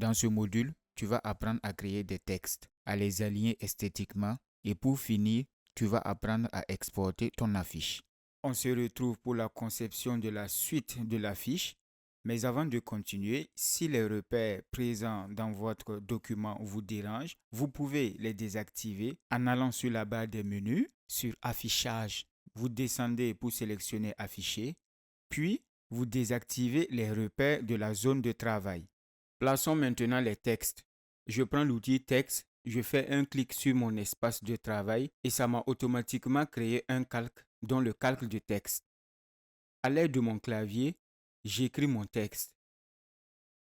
Dans ce module, tu vas apprendre à créer des textes, à les aligner esthétiquement et pour finir, tu vas apprendre à exporter ton affiche. On se retrouve pour la conception de la suite de l'affiche. Mais avant de continuer, si les repères présents dans votre document vous dérangent, vous pouvez les désactiver en allant sur la barre des menus, sur Affichage. Vous descendez pour sélectionner Afficher, puis vous désactivez les repères de la zone de travail. Plaçons maintenant les textes. Je prends l'outil Texte, je fais un clic sur mon espace de travail et ça m'a automatiquement créé un calque, dont le calque de texte. À l'aide de mon clavier, j'écris mon texte.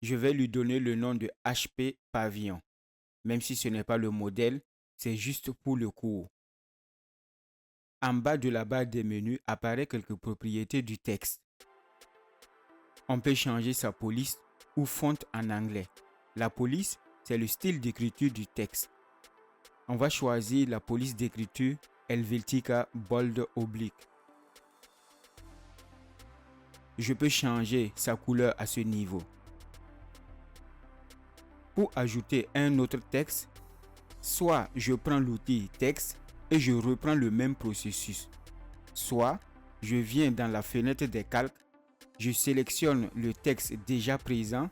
Je vais lui donner le nom de HP Pavillon. Même si ce n'est pas le modèle, c'est juste pour le cours. En bas de la barre des menus apparaît quelques propriétés du texte. On peut changer sa police ou font en anglais. La police, c'est le style d'écriture du texte. On va choisir la police d'écriture Helvetica Bold Oblique. Je peux changer sa couleur à ce niveau. Pour ajouter un autre texte, soit je prends l'outil Texte et je reprends le même processus. Soit je viens dans la fenêtre des calques, je sélectionne le texte déjà présent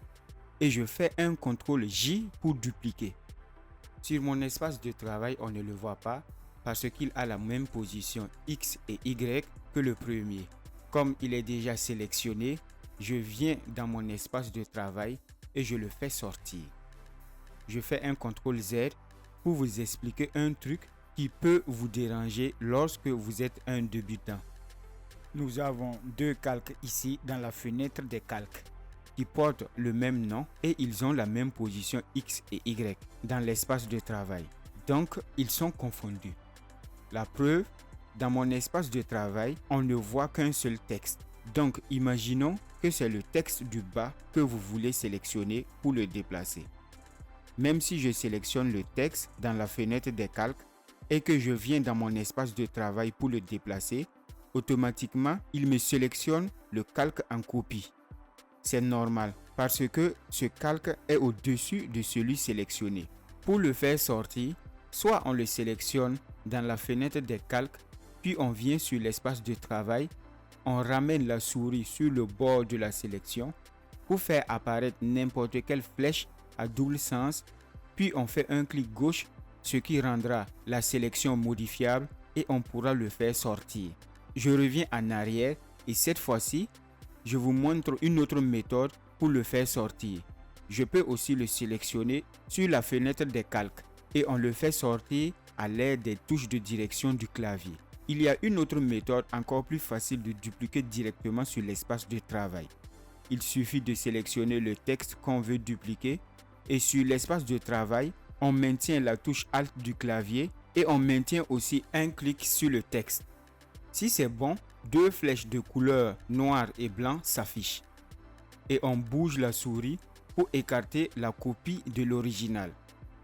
et je fais un CTRL J pour dupliquer. Sur mon espace de travail, on ne le voit pas parce qu'il a la même position X et Y que le premier. Comme il est déjà sélectionné, je viens dans mon espace de travail et je le fais sortir. Je fais un CTRL Z pour vous expliquer un truc qui peut vous déranger lorsque vous êtes un débutant. Nous avons deux calques ici dans la fenêtre des calques qui portent le même nom et ils ont la même position X et Y dans l'espace de travail. Donc, ils sont confondus. La preuve, dans mon espace de travail, on ne voit qu'un seul texte. Donc, imaginons que c'est le texte du bas que vous voulez sélectionner pour le déplacer. Même si je sélectionne le texte dans la fenêtre des calques et que je viens dans mon espace de travail pour le déplacer, automatiquement, il me sélectionne le calque en copie. C'est normal parce que ce calque est au-dessus de celui sélectionné. Pour le faire sortir, soit on le sélectionne dans la fenêtre des calques, puis on vient sur l'espace de travail, on ramène la souris sur le bord de la sélection pour faire apparaître n'importe quelle flèche à double sens, puis on fait un clic gauche, ce qui rendra la sélection modifiable et on pourra le faire sortir. Je reviens en arrière et cette fois-ci, je vous montre une autre méthode pour le faire sortir. Je peux aussi le sélectionner sur la fenêtre des calques et on le fait sortir à l'aide des touches de direction du clavier. Il y a une autre méthode encore plus facile de dupliquer directement sur l'espace de travail. Il suffit de sélectionner le texte qu'on veut dupliquer et sur l'espace de travail, on maintient la touche Alt du clavier et on maintient aussi un clic sur le texte. Si c'est bon, deux flèches de couleur noir et blanc s'affichent et on bouge la souris pour écarter la copie de l'original.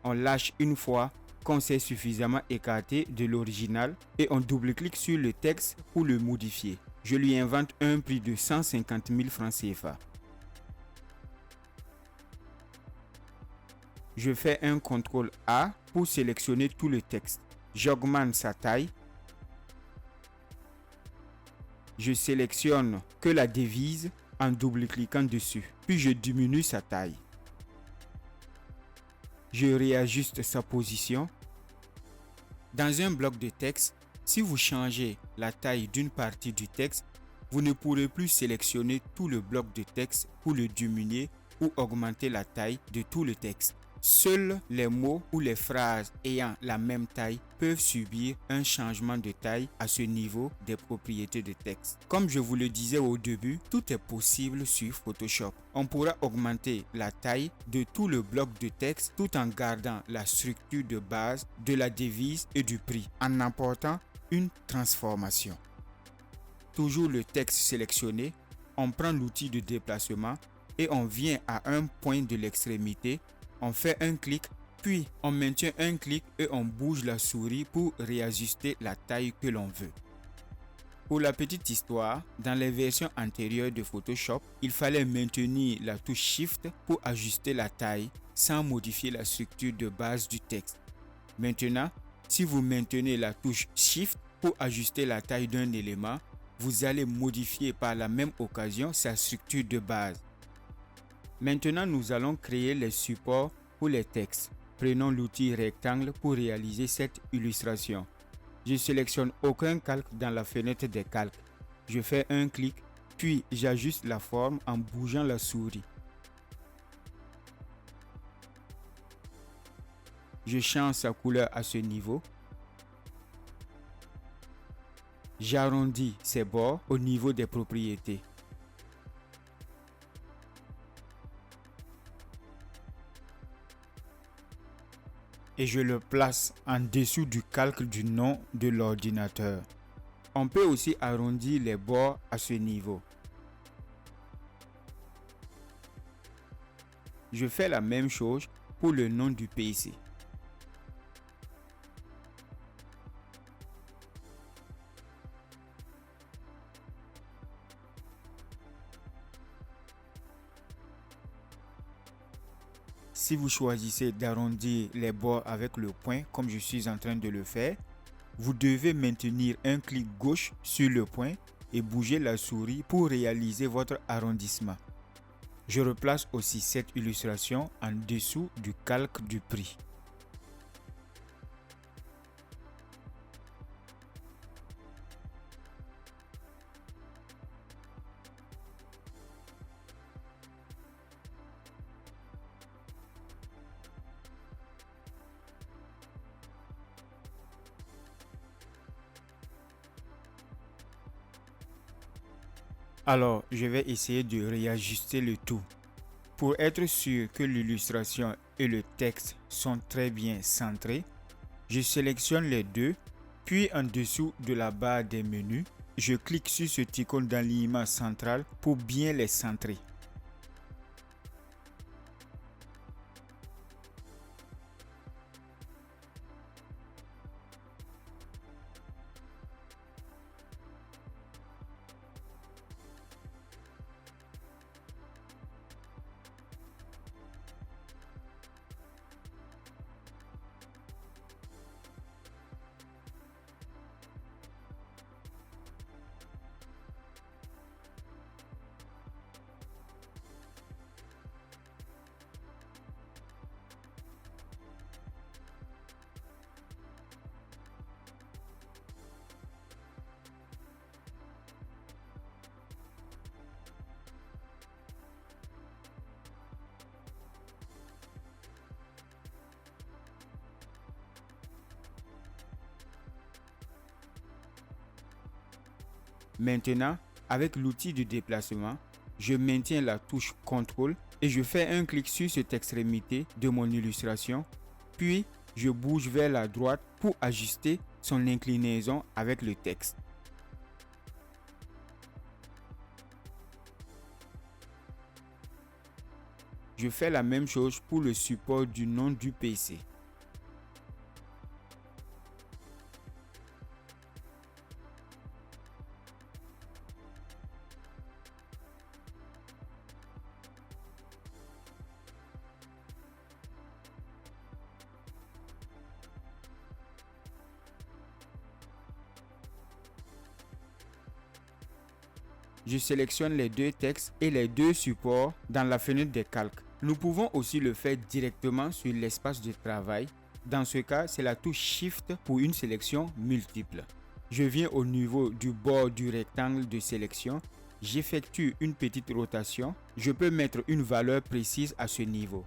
On lâche une fois qu'on s'est suffisamment écarté de l'original et on double-clique sur le texte pour le modifier. Je lui invente un prix de 150 000 francs CFA. Je fais un CTRL A pour sélectionner tout le texte. J'augmente sa taille. Je sélectionne que la devise en double-cliquant dessus. Puis je diminue sa taille. Je réajuste sa position. Dans un bloc de texte, si vous changez la taille d'une partie du texte, vous ne pourrez plus sélectionner tout le bloc de texte pour le diminuer ou augmenter la taille de tout le texte. Seuls les mots ou les phrases ayant la même taille peuvent subir un changement de taille à ce niveau des propriétés de texte. Comme je vous le disais au début, tout est possible sur Photoshop. On pourra augmenter la taille de tout le bloc de texte tout en gardant la structure de base de la devise et du prix en apportant une transformation. Toujours le texte sélectionné, on prend l'outil de déplacement et on vient à un point de l'extrémité. On fait un clic, puis on maintient un clic et on bouge la souris pour réajuster la taille que l'on veut. Pour la petite histoire, dans les versions antérieures de Photoshop, il fallait maintenir la touche Shift pour ajuster la taille sans modifier la structure de base du texte. Maintenant, si vous maintenez la touche Shift pour ajuster la taille d'un élément, vous allez modifier par la même occasion sa structure de base. Maintenant, nous allons créer les supports pour les textes. Prenons l'outil rectangle pour réaliser cette illustration. Je sélectionne aucun calque dans la fenêtre des calques. Je fais un clic, puis j'ajuste la forme en bougeant la souris. Je change sa couleur à ce niveau. J'arrondis ses bords au niveau des propriétés. Et je le place en dessous du calque du nom de l'ordinateur. On peut aussi arrondir les bords à ce niveau. Je fais la même chose pour le nom du PC. Si vous choisissez d'arrondir les bords avec le point, comme je suis en train de le faire, vous devez maintenir un clic gauche sur le point et bouger la souris pour réaliser votre arrondissement. Je replace aussi cette illustration en dessous du calque du prix. Alors, je vais essayer de réajuster le tout. Pour être sûr que l'illustration et le texte sont très bien centrés, je sélectionne les deux, puis en dessous de la barre des menus, je clique sur ce icône d'alignement central pour bien les centrer. Maintenant, avec l'outil de déplacement, je maintiens la touche CTRL et je fais un clic sur cette extrémité de mon illustration, puis je bouge vers la droite pour ajuster son inclinaison avec le texte. Je fais la même chose pour le support du nom du PC. Je sélectionne les deux textes et les deux supports dans la fenêtre des calques. Nous pouvons aussi le faire directement sur l'espace de travail. Dans ce cas, c'est la touche Shift pour une sélection multiple. Je viens au niveau du bord du rectangle de sélection. J'effectue une petite rotation. Je peux mettre une valeur précise à ce niveau.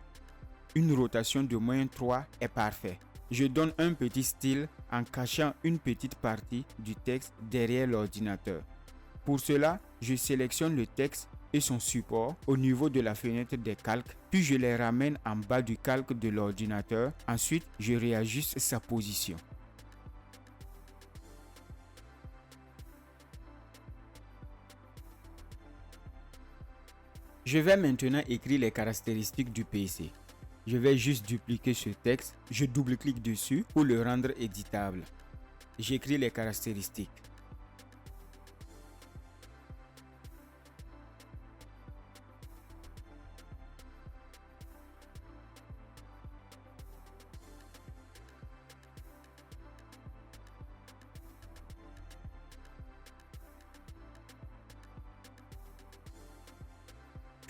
Une rotation de -3 est parfait. Je donne un petit style en cachant une petite partie du texte derrière l'ordinateur. Pour cela, je sélectionne le texte et son support au niveau de la fenêtre des calques, puis je les ramène en bas du calque de l'ordinateur. Ensuite, je réajuste sa position. Je vais maintenant écrire les caractéristiques du PC. Je vais juste dupliquer ce texte, je double-clique dessus pour le rendre éditable. J'écris les caractéristiques.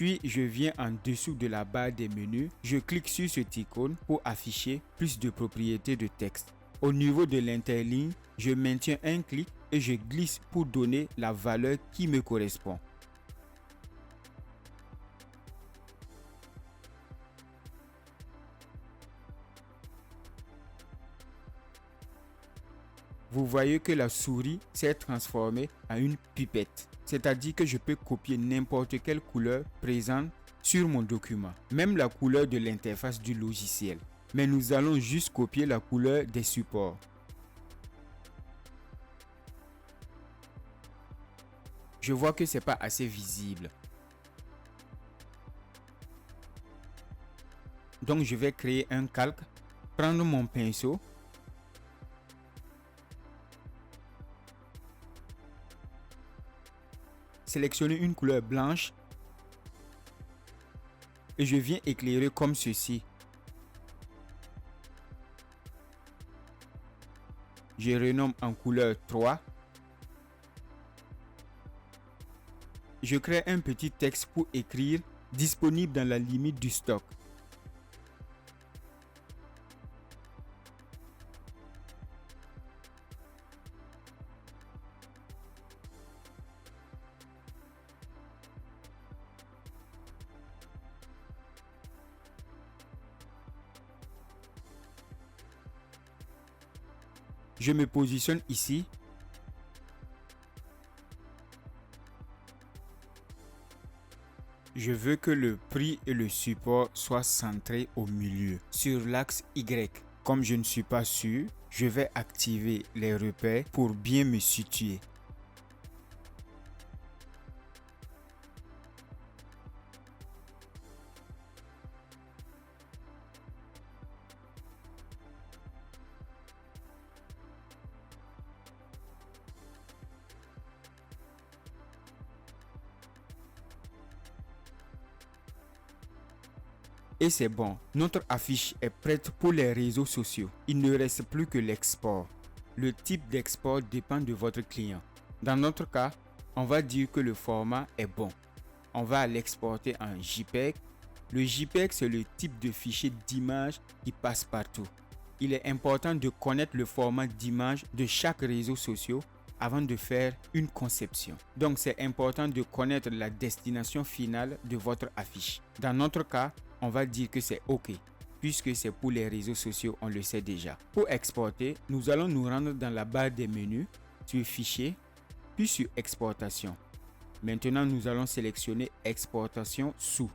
Puis je viens en dessous de la barre des menus, je clique sur cet icône pour afficher plus de propriétés de texte. Au niveau de l'interligne, je maintiens un clic et je glisse pour donner la valeur qui me correspond. Vous voyez que la souris s'est transformée en une pipette. C'est-à-dire que je peux copier n'importe quelle couleur présente sur mon document, même la couleur de l'interface du logiciel. Mais nous allons juste copier la couleur des supports. Je vois que ce n'est pas assez visible. Donc je vais créer un calque, prendre mon pinceau, sélectionner une couleur blanche et je viens éclairer comme ceci. Je renomme en couleur 3. Je crée un petit texte pour écrire « Disponible dans la limite du stock ». Je me positionne ici. Je veux que le prix et le support soient centrés au milieu, sur l'axe Y. Comme je ne suis pas sûr, je vais activer les repères pour bien me situer. Et c'est bon, notre affiche est prête pour les réseaux sociaux. Il ne reste plus que l'export. Le type d'export dépend de votre client. Dans notre cas, on va dire que le format est bon. On va l'exporter en JPEG. Le JPEG, c'est le type de fichier d'image qui passe partout. Il est important de connaître le format d'image de chaque réseau social avant de faire une conception. Donc, c'est important de connaître la destination finale de votre affiche. Dans notre cas, on va dire que c'est OK, puisque c'est pour les réseaux sociaux, on le sait déjà. Pour exporter, nous allons nous rendre dans la barre des menus, sur Fichier, puis sur Exportation. Maintenant, nous allons sélectionner Exportation sous.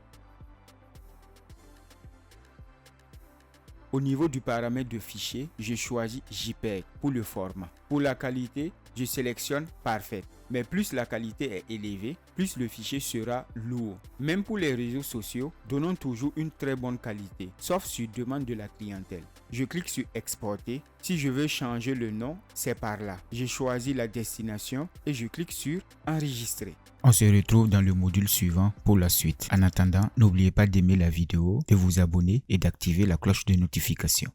Au niveau du paramètre de fichier, je choisis JPEG pour le format. Pour la qualité, je sélectionne Parfait. Mais plus la qualité est élevée, plus le fichier sera lourd. Même pour les réseaux sociaux, donnons toujours une très bonne qualité, sauf sur demande de la clientèle. Je clique sur Exporter. Si je veux changer le nom, c'est par là. Je choisis la destination et je clique sur Enregistrer. On se retrouve dans le module suivant pour la suite. En attendant, n'oubliez pas d'aimer la vidéo, de vous abonner et d'activer la cloche de notification.